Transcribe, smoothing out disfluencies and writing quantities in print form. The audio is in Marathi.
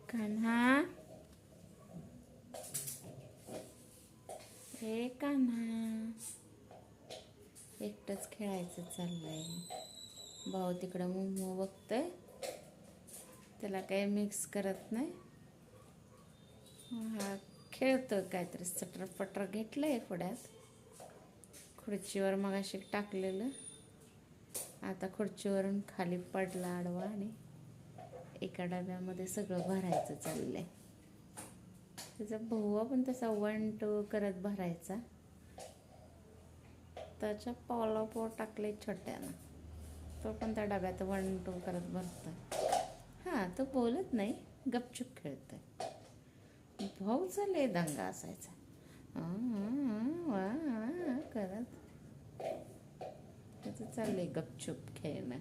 कान्हा, हे कान्हा, एकटंच खेळायचं चाललंय. भाऊ तिकडं मोमो बघतोय, त्याला काही मिक्स करत नाही. हा खेळतो काहीतरी, सटर घेतलंय पुढ्यात. खुर्चीवर मगाशी टाकलेलं, आता खुर्चीवरून खाली पडला आडवा आणि एका डब्यामध्ये सगळं भरायचं चाललंय. त्याचा भाऊ पण तसा 1 2 करत भरायचा. त्याच्या पावला पाव टाकले छोट्यानं, तो पण त्या डब्यात 1 2 करत भरतोय. हां, तो बोलत नाही, गपचूप खेळतोय. भाऊचा लय दंगा असायचा, वा करत. त्याचं चाललंय गपचूप खेळणं.